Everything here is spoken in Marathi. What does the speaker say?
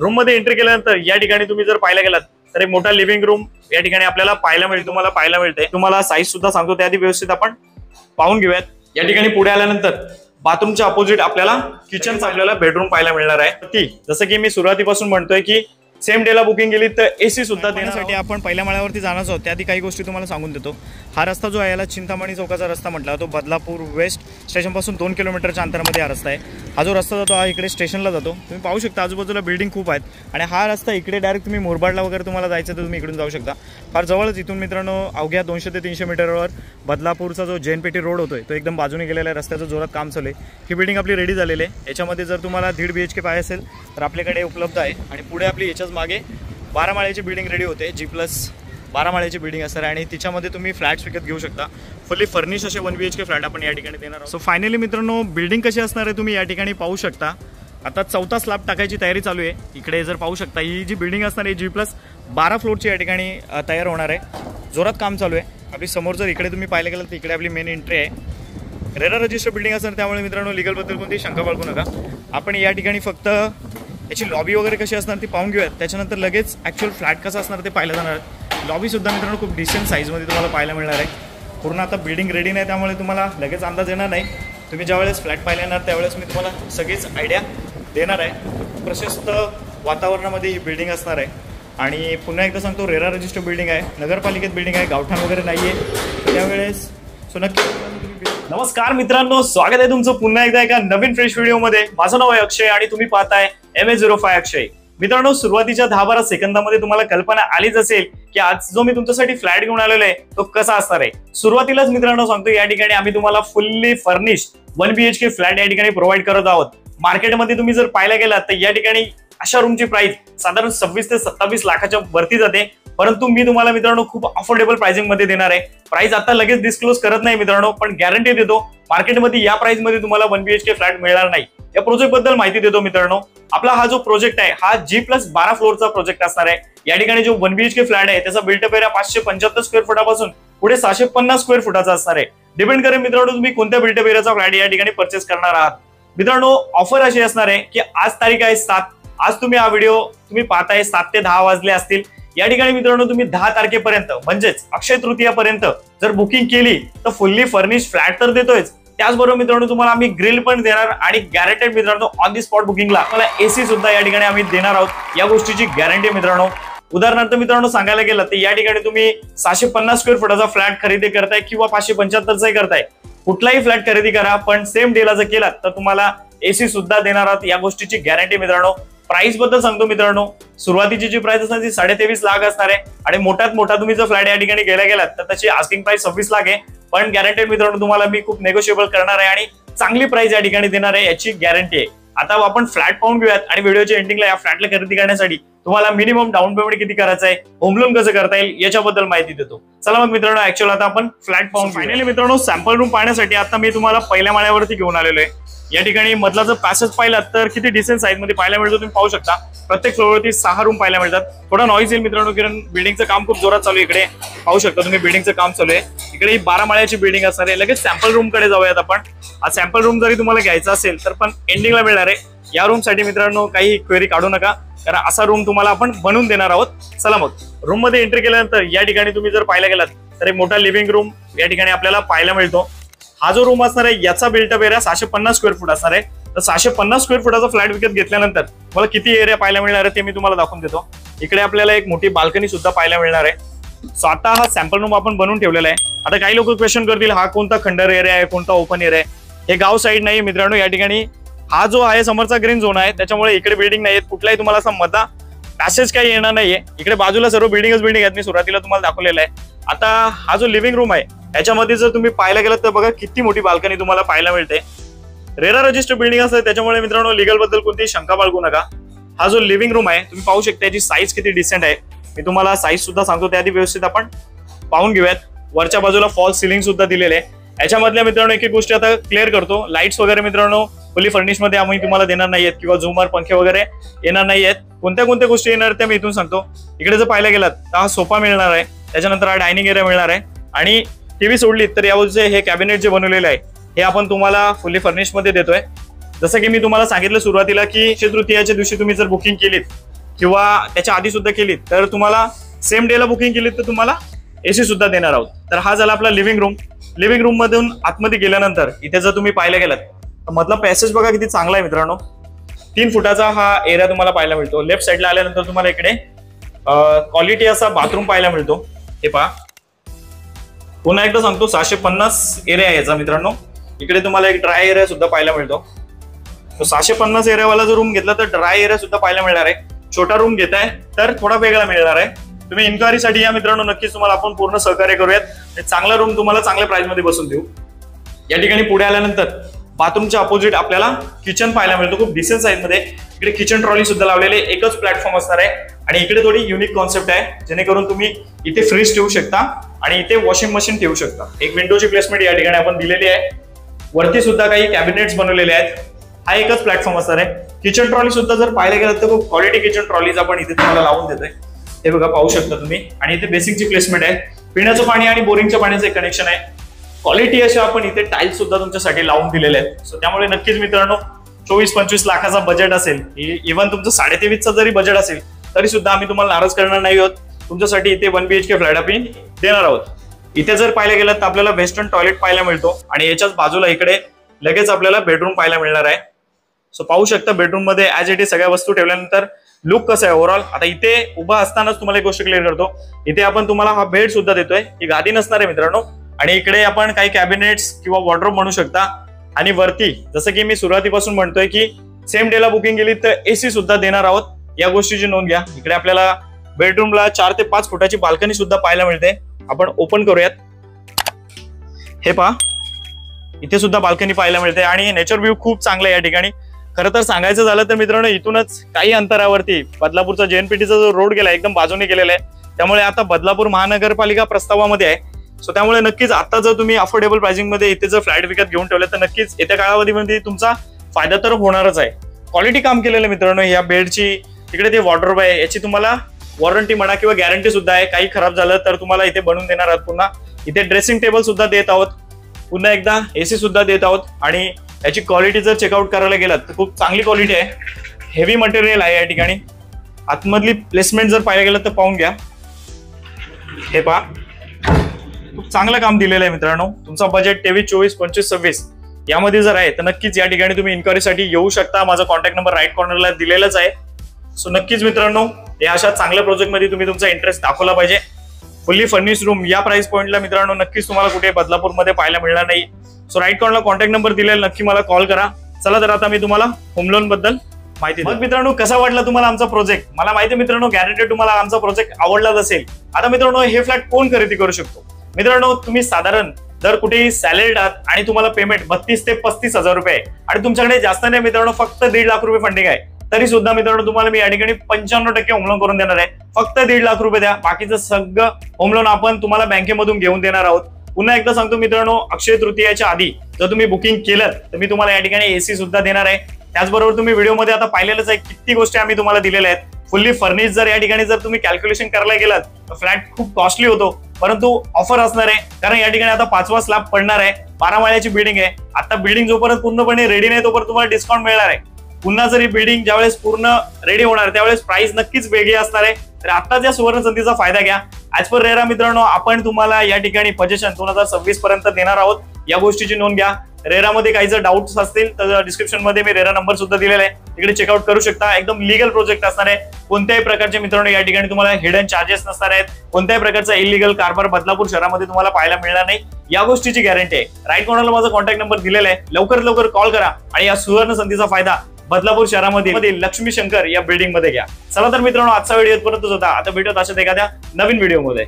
रूम मध्ये एंट्री केल्यानंतर या ठिकाणी तुम्ही जर पाहायला गेलात तर एक मोठा लिव्हिंग रूम या ठिकाणी आपल्याला तुम्हाला पाहायला मिळते। तुम्हाला साईज सुद्धा सांगतो, त्याआधी व्यवस्थित आपण पाहून घेऊयात। या ठिकाणी पुढे आल्यानंतर बाथरूमच्या अपोजिट आपल्याला किचनचा आपल्याला बेडरूम पाहायला मिळणार आहे। जसं की मी सुरुवातीपासून म्हणतोय की सेम डेला बुकिंग केली तर एसी सुद्धा देण्यासाठी आपण पहिल्या माळ्यावरती जाणार आहोत। त्याआधी काही गोष्टी तुम्हाला सांगून देतो। हा रस्ता जो आहे याला चिंतामणी चौकाचा रस्ता म्हटला तो बदलापूर वेस्ट स्टेशन पासून 2 किलोमीटरच्या अंतरामध्ये हा रस्ता आहे। हा जो रस्ता जातो हा इकडे स्टेशनला जातो। तुम्ही पाहू शकता आजूबाजूला बिल्डिंग खूप आहेत आणि हा रस्ता इकडे डायरेक्ट तुम्ही मोरबाडला वगैरे तुम्हाला जायचं तर तुम्ही इकडून जाऊ शकता। फार जवळच इथून मित्रांनो अवघ्या 200 ते 300 मीटरवर बदलापूरचा जो जैनपेठी रोड होतोय तो एकदम बाजूने गेलेला आहे। रस्त्याचं जोरात काम चालू आहे। ही बिल्डिंग आपली रेडी झालेली आहे। याच्यामध्ये जर तुम्हाला 1.5 BHK पाहिजे असेल तर आपल्याकडे उपलब्ध आहे आणि पुढे आपली याच्याच मागे 12 माळ्याची बिल्डिंग रेडी होते। G+12 माळ्याची बिल्डिंग असणार आणि तिच्यामध्ये तुम्ही फ्लॅट्स विकत घेऊ शकता। फुल्ली फर्निश असे 1 BHK फ्लॅट आपण या ठिकाणी देणार आहोत। सो फायनली मित्रांनो बिल्डिंग कशी असणार आहे तुम्ही या ठिकाणी पाहू शकता। आता 4था स्लॅब टाकायची तयारी चालू आहे। इकडे जर पाहू शकता ही जी बिल्डिंग असणार आहे G+12 फ्लोअरची या ठिकाणी तयार होणार आहे। जोरात काम चालू आहे। आपली समोर जर इकडे तुम्ही पाहिलं गेलं तर इकडे आपली मेन एंट्री आहे। रेरा रजिस्टर बिल्डिंग असणार त्यामुळे मित्रांनो लीगलबद्दल कोणतीही शंका बाळगू नका। आपण या ठिकाणी फक्त याची लॉबी वगैरे कशी असणार ती पाहून घेऊयात, त्याच्यानंतर लगेच ॲक्च्युअल फ्लॅट कसा असणार ते पाहायला जाणार आहे। लॉबी सुद्धा मित्रांनो खूप डिसेंट साईजमध्ये तुम्हाला पाहायला मिळणार आहे। पूर्ण आता बिल्डिंग रेडी नाही त्यामुळे तुम्हाला लगेच अंदाज येणार नाही। तुम्ही ज्यावेळेस फ्लॅट पाहायला येणार त्यावेळेस मी तुम्हाला सगळीच आयडिया देणार आहे। प्रशस्त वातावरणामध्ये ही बिल्डिंग असणार आहे आणि पुन्हा एकदा सांगतो रेरा रजिस्टर बिल्डिंग आहे, नगरपालिकेत बिल्डिंग आहे, गावठाण वगैरे नाही आहे त्यावेळेस। सो नक्की नमस्कार मित्रांनो, स्वागत आहे तुमचं पुन्हा एकदा एका नवीन फ्रेश व्हिडिओमध्ये। माझं नाव आहे अक्षय आणि तुम्ही पाहताय MA05 अक्षय। मित्रांनो सुरुवातीच्या 10-12 सेकंदामध्ये तुम्हाला कल्पना आलीच असेल की आज जो मी तुमच्यासाठी फ्लॅट घेऊन आलेलो आहे तो कसा असणार आहे। सुरुवातीलाच मित्रांनो सांगतो या ठिकाणी आम्ही तुम्हाला फुल्ली फर्निश 1 BHK फ्लॅट या ठिकाणी प्रोव्हाइड करत आहोत। मार्केटमध्ये तुम्ही जर पाहायला गेलात तर या ठिकाणी अशा रूमची प्राइस साधारण 26 ते 27 लाखाच्या वरती जाते, परंतु मी तुम्हाला मित्रांनो खूप अफोर्डेबल प्राइसिंग मध्ये देणार आहे। प्राइस आता लगेच डिस्क्लोज करत नाही मित्रांनो, पण गॅरंटी देतो मार्केटमध्ये या प्राइस मध्ये तुम्हाला 1 BHK फ्लॅट मिळणार नाही। या प्रोजेक्ट बद्दल माहिती देतो मित्रांनो। आपला हा जो प्रोजेक्ट आहे हा G+12 फ्लोअरचा प्रोजेक्ट असणार आहे। या ठिकाणी जो 1 BHK फ्लॅट आहे त्याचा बिल्टअप एरिया 575 स्क्वेअर फुटापासून पुढे 650 स्क्वेअर फुटाचा असणार आहे। डिपेंड करेल मित्रांनो तुम्ही कोणत्या बिल्टअप एरियाचा फ्लॅट या ठिकाणी परचेस करणार आहात। मित्रांनो ऑफर अशी असणार आहे की आज तारीख आहे 7, आज तुम्ही हा व्हिडिओ तुम्ही पाहताय 7 ते 10 वाजले असतील। या ठिकाणी मित्रांनो तुम्ही 10 तारखेपर्यंत म्हणजेच अक्षय तृतीयापर्यंत जर बुकिंग केली तर फुल्ली फर्निश फ्लॅट तर देतोय, त्याचबरोबर मित्रांनो तुम्हाला आम्ही ग्रिल पण देणार आणि गॅरंटेड मित्रांनो ऑन दी स्पॉट बुकिंगला मला एसी सुद्धा या ठिकाणी आम्ही देणार आहोत। या गोष्टीची गॅरंटी मित्रांनो। उदाहरणार्थ मित्रांनो सांगायला गेलं तर या ठिकाणी तुम्ही 650 स्क्वेअर फुटाचा फ्लॅट खरेदी करताय किंवा 575चा करताय, कुठलाही फ्लॅट खरेदी करा पण सेम डेला जर केलात तर तुम्हाला एसी सुद्धा देणार आहोत। या गोष्टीची गॅरंटी मित्रांनो। प्राइस बद्दल सांगतो मित्रांनो, सुरुवातीची जी प्राइस असणार ती 23.5 लाख असणार आहे आणि मोठ्यात मोठा तुम्ही जर फ्लॅट या ठिकाणी गेलात तर त्याची आस्किंग प्राइस 26 लाख आहे, पण गॅरंटेड मित्रांनो तुम्हाला मी खूप नेगोशिएबल करणार आहे आणि चांगली प्राइस या ठिकाणी देणार आहे याची गॅरंटी आहे। आता आपण फ्लॅट पाहून घेऊयात आणि व्हिडिओच्या एंडिंगला या फ्लॅटला खरेदी करण्यासाठी तुम्हाला मिनिमम डाऊन पेमेंट किती करायचं आहे, होम लोन कसं करता येईल याच्याबद्दल माहिती देतो। चला मग मित्रांनो ऍक्च्युअल आता आपण फ्लॅट पाहून फायनली मित्रांनो सॅम्पल रूम पाहण्यासाठी आता मी तुम्हाला पहिल्या माळ्यावरती घेऊन आलेलो आहे। या ठिकाणी मधला जर पॅसेज पाहिला तर किती डिसेंट साईज मध्ये पाहायला मिळतो तुम्ही पाहू शकता। प्रत्येक फ्लोअरवरती 6 रूम पाहायला मिळतात। थोडा नॉईज येईल मित्रांनो कारण बिल्डिंगचं काम खूप जोरात चालू आहे। इकडे पाहू शकता तुम्ही बिल्डिंगचं काम चालू आहे। इकडे 12 माळ्याची बिल्डिंग असणार आहे। लगेच सॅम्पल रूम कडे जाऊयात आपण। हा सॅम्पल रूम जरी तुम्हाला घ्यायचा असेल तर पण एंडिंगला मिळणार आहे। या रूम साठी मित्रांनो काही क्वेरी काढू नका कारण असा रूम तुम्हाला आपण बनवून देणार आहोत। चला मग रूम मध्ये एंट्री केल्यानंतर या ठिकाणी तुम्ही जर पाहायला गेलात तर एक मोठा लिव्हिंग रूम या ठिकाणी आपल्याला पाहायला मिळतो। हा जो रूम असणार आहे याचा बिल्टअप एरिया 650 स्क्वेअर फूट असणार आहे। तर 650 स्क्वेअर फुटाचा फ्लॅट विकत घेतल्यानंतर मला किती एरिया पाहायला मिळणार आहे ते मी तुम्हाला दाखवून देतो। इकडे आपल्याला एक मोठी बाल्कनी सुद्धा पाहायला मिळणार आहे। सो आता हा सॅम्पल रूम आपण बनवून ठेवलेला आहे। आता काही लोक क्वेश्चन करतील हा कोणता खंडर एरिया आहे, कोणता ओपन एरिया आहे। हे गाव साईड नाही मित्रांनो। या ठिकाणी हा जो आहे समोरचा ग्रीन झोन आहे त्याच्यामुळे इकडे बिल्डिंग नाही आहेत, कुठलाही तुम्हाला असा मधा पॅसेज काही येणार नाहीये। इकडे बाजूला सर्व बिल्डिंगच बिल्डिंग आहेत, मी सुरुवातीला तुम्हाला दाखवलेला आहे। आता हा जो लिव्हिंग रूम आहे याच्यामध्ये जर तुम्ही पाहायला गेलात तर बघा किती मोठी बाल्कनी तुम्हाला पाहायला मिळते। रेरा रजिस्टर बिल्डिंग असते त्याच्यामुळे मित्रांनो लीगल बद्दल कोणतीही शंका बाळगू नका। हा जो लिव्हिंग रूम आहे तुम्ही पाहू शकता याची साईज किती डिसेंट आहे। मी तुम्हाला साईज सुद्धा सांगतो, त्याआधी व्यवस्थित आपण पाहून घेऊयात। वरच्या बाजूला फॉल सिलिंग सुद्धा दिलेले आहे। याच्यामधल्या मित्रांनो एक एक गोष्टी आता क्लिअर करतो। लाईट्स वगैरे मित्रांनो फुली फर्निश मध्ये आम्ही तुम्हाला देणार नाहीयेत किंवा झुमर पंखे वगैरे येणार नाहीयेत। कोणत्या कोणत्या गोष्टी येणार त्या मी इथून सांगतो। इकडे जर पाहायला गेलात तर हा सोफा मिळणार आहे, त्याच्यानंतर हा डायनिंग एरिया मिळणार आहे आणि टीव्ही सोडली तर यावरचे हे कॅबिनेट जे बनवलेले आहे हे आपण तुम्हाला फुल्ली फर्निश मध्ये देतोय। जसं की मी तुम्हाला सांगितलं सुरुवातीला की अक्षय तृतीयाच्या दिवशी तुम्ही जर बुकिंग केलीत किंवा त्याच्या आधी सुद्धा केली तर तुम्हाला सेम डेला बुकिंग केली तर तुम्हाला AC सुद्धा देणार आहोत. तर हा झाला आपला लिव्हिंग रूम. लिव्हिंग रूम मधून आतमध्ये गेल्यानंतर इथे जर तुम्ही पाहायला गेलात तर मधला पॅसेज बघा किती चांगला आहे मित्रांनो. 3 फुटाचा हा एरिया तुम्हाला पाहायला मिळतो. लेफ्ट साईडला आल्यानंतर तुम्हाला इकडे क्वालिटी असा बाथरूम पाहायला मिळतो. हे पहा, पुन्हा एकदा सांगतो 650 एरिया आहे याचा मित्रांनो. इकडे तुम्हाला एक ड्राय एरिया सुद्धा पाहायला मिळतो. 650 एरियावाला जर रूम घेतला तर ड्राय एरिया सुद्धा पाहायला मिळणार आहे. छोटा रूम घेताय तर थोडा वेगळा मिळणार आहे. तुम्ही इन्क्वायरीसाठी या मित्रांनो, नक्कीच तुम्हाला आपण पूर्ण सहकार्य करूयात. चांगला रूम तुम्हाला चांगल्या प्राइस मध्ये बसून देऊ. या ठिकाणी पुढे आल्यानंतर बाथरूमच्या अपोजिट आपल्याला किचन पाहायला मिळतो. खूप डिसेंट साईज मध्ये इकडे किचन ट्रॉली सुद्धा लावलेले, एकच प्लॅटफॉर्म असणार आहे. आणि इकडे थोडी युनिक कॉन्सेप्ट आहे जेणेकरून तुम्ही इथे फ्रीज ठेवू शकता आणि इथे वॉशिंग मशीन ठेवू शकता. एक विंडोची प्लेसमेंट या ठिकाणी आपण दिलेली आहे. वरती सुद्धा काही कॅबिनेट्स बनवलेले आहेत. हा एकच प्लॅटफॉर्म असणार आहे. किचन ट्रॉली सुद्धा जर पाहायला गेलं तर खूप क्वालिटी किचन ट्रॉलीज आपण इथे तुम्हाला लावून देतोय. हे बघा, पाहू शकता तुम्ही. आणि इथे बेसिकची प्लेसमेंट आहे. पिण्याचं पाणी आणि बोरिंगच्या पाण्याचं एक कनेक्शन आहे. क्वालिटी अशी आपण इथे टाईल्स सुद्धा तुमच्यासाठी लावून दिलेले आहेत. सो त्यामुळे नक्कीच मित्रांनो, 24-25 लाखाचा बजेट असेल, इव्हन तुमचं 23.5चा जरी बजेट असेल तरी सुद्धा आम्ही तुम्हाला नाराज करणार नाही आहोत. तुमच्यासाठी इथे 1 BHK फ्लॅट आपण देणार आहोत. इथे जर पाहायला गेलं तर आपल्याला वेस्टर्न टॉयलेट पाहायला मिळतो आणि याच्याच बाजूला इकडे लगेच आपल्याला बेडरूम पाहायला मिळणार आहे. सो पाहू शकता बेडरूम मध्ये ऍज इट इज सगळ्या वस्तू ठेवल्यानंतर लुक कसं आहे ओव्हरऑल. आता इथे उभा असतानाच तुम्हाला एक गोष्ट क्लिअर करतो, इथे आपण तुम्हाला हा बेड सुद्धा देतोय. ही गादी नसणार आहे मित्रांनो. आणि इकडे आपण काही कॅबिनेट्स किंवा वॉर्डरोब म्हणू शकता. आणि वरती जसं की मी सुरुवातीपासून म्हणतोय की सेम डेला बुकिंग केली तर AC सुद्धा देणार आहोत. या गोष्टीची नोंद घ्या. इकडे आपल्याला बेडरूमला 4 ते 5 फुटाची बाल्कनी सुद्धा पाहायला मिळते. आपण ओपन करूयात. हे पहा, इथे सुद्धा बाल्कनी पाहायला मिळते आणि नेचर व्ह्यू खूप चांगला आहे या ठिकाणी. खरं तर सांगायचं झालं तर मित्रांनो, इथूनच काही अंतरावरती बदलापूरचा JNPTचा जो रोड गेला एकदम बाजूने गेलेला आहे. त्यामुळे आता बदलापूर महानगरपालिका प्रस्तावामध्ये आहे. सो त्यामुळे नक्कीच आता जर तुम्ही अफोर्डेबल प्राइसिंग मध्ये इथे जर फ्लॅट विकत घेऊन ठेवले तर नक्कीच येत्या कालावधीमध्ये तुमचा फायदा तर होणारच आहे. क्वालिटी काम केलेलं मित्रांनो. या बेडची तिकडे ते वॉर्डरोब आहे, याची तुम्हाला वॉरंटी म्हणा किंवा गॅरंटी सुद्धा आहे. काही खराब झालं तर तुम्हाला इथे बनवून देणार आहोत. पुन्हा इथे ड्रेसिंग टेबल सुद्धा देत आहोत. पुन्हा एकदा AC सुद्धा देत आहोत. आणि याची क्वालिटी जर चेकआउट करायला गेलात तर खूप चांगली क्वालिटी आहे. हेवी मटेरियल आहे या ठिकाणी. आतमधली प्लेसमेंट जर पाहायला गेलं तर पाहून घ्या. हे पहा, खूप चांगलं काम दिलेलं आहे मित्रांनो. तुमचा बजेट 23, 24, 25, 26 यामध्ये जर आहे तर नक्कीच या ठिकाणी तुम्ही इन्क्वायरीसाठी येऊ शकता. माझा कॉन्टॅक्ट नंबर राईट कॉर्नरला दिलेलाच आहे. सो नक्कीच मित्रांनो, या अशा चांगल्या प्रोजेक्टमध्ये तुम्ही तुमचा इंटरेस्ट दाखवला पाहिजे. फुल्ली फर्निश्ड रूम या प्राइस पॉईंटला मित्रांनो नक्कीच तुम्हाला कुठे बदलापूरमध्ये पाहायला मिळणार नाही. सो राईट कॉर्नरला कॉन्टॅक्ट नंबर दिलेला, नक्की मला कॉल करा. चला तर आता मी तुम्हाला होम लोन बद्दल माहिती देतो. मित्रांनो, कसा वाटला तुम्हाला आमचा प्रोजेक्ट? मला माहिती मित्रांनो, गॅरंटेड तुम्हाला आमचा प्रोजेक्ट आवडलाच असेल. आता मित्रांनो, हे फ्लॅट कोण खरेदी करू शकतो? मित्रांनो, तुम्ही साधारण जर कुठेही सॅलरीड आहात आणि तुम्हाला पेमेंट 32 ते 35 हजार रुपये आहे आणि तुमच्याकडे जास्त नाही मित्रांनो, फक्त 1.5 लाख रुपये फंडिंग आहे, तरी सुद्धा मित्रांनो तुम्हाला मी या ठिकाणी 95% होम लोन करून देणार आहे. फक्त 1.5 लाख रुपये द्या, बाकीचं सगळं होम लोन आपण तुम्हाला बँकेमधून घेऊन देणार आहोत. पुन्हा एकदा सांगतो मित्रांनो, अक्षय तृतीयाच्या आधी जर तुम्ही बुकिंग केलं तर मी तुम्हाला या ठिकाणी AC सुद्धा देणार आहे. त्याचबरोबर तुम्ही व्हिडिओमध्ये आता पाहिलेलंच आहे, किती गोष्टी आम्ही तुम्हाला दिलेल्या आहेत. फुल्ली फर्निश जर या ठिकाणी जर तुम्ही कॅल्क्युलेशन करायला गेलात तर फ्लॅट खूप कॉस्टली होतो, परंतु ऑफर असणार आहे. कारण या ठिकाणी आता 5वा स्लॅब पडणार आहे. 12 माळ्याची बिल्डिंग आहे. आता बिल्डिंग जोपर्यंत पूर्णपणे रेडी नाही तोपर्यंत तुम्हाला डिस्काउंट मिळणार आहे. पुन्हा जरी बिल्डिंग ज्यावेळेस पूर्ण रेडी होणार त्यावेळेस प्राइस नक्कीच वेगळी असणार आहे. तर आताच या सुवर्ण संधीचा फायदा घ्या. ऍज पर रेरा मित्रांनो, आपण तुम्हाला या ठिकाणी पोझिशन 2026 पर्यंत देणार आहोत. या गोष्टीची नोंद घ्या. रेरामध्ये काही जर डाऊट्स असतील तर डिस्क्रिप्शन मध्ये मी रेरा नंबर सुद्धा दिलेला आहे, तिकडे चेकआउट करू शकता. एकदम लीगल प्रोजेक्ट असणार आहे. कोणत्याही प्रकारचे मित्रांनो या ठिकाणी तुम्हाला हिडन चार्जेस नसणार आहेत. कोणत्याही प्रकारचा इलिगल कारभार बदलापूर शहरामध्ये तुम्हाला पाहायला मिळणार नाही, या गोष्टीची गॅरंटी आहे. राईट कॉर्नरला माझा कॉन्टॅक्ट नंबर दिलेला आहे. लवकरात लवकर कॉल करा आणि या सुवर्ण संधीचा फायदा बदलापूर शहरामध्ये लक्ष्मी शंकर या बिल्डिंग मध्ये घ्या. चला तर मित्रांनो, आजचा व्हिडिओ इथपर्यंतच होता. आता भेटूयात अशाच एखाद्या नवीन व्हिडिओ मध्ये.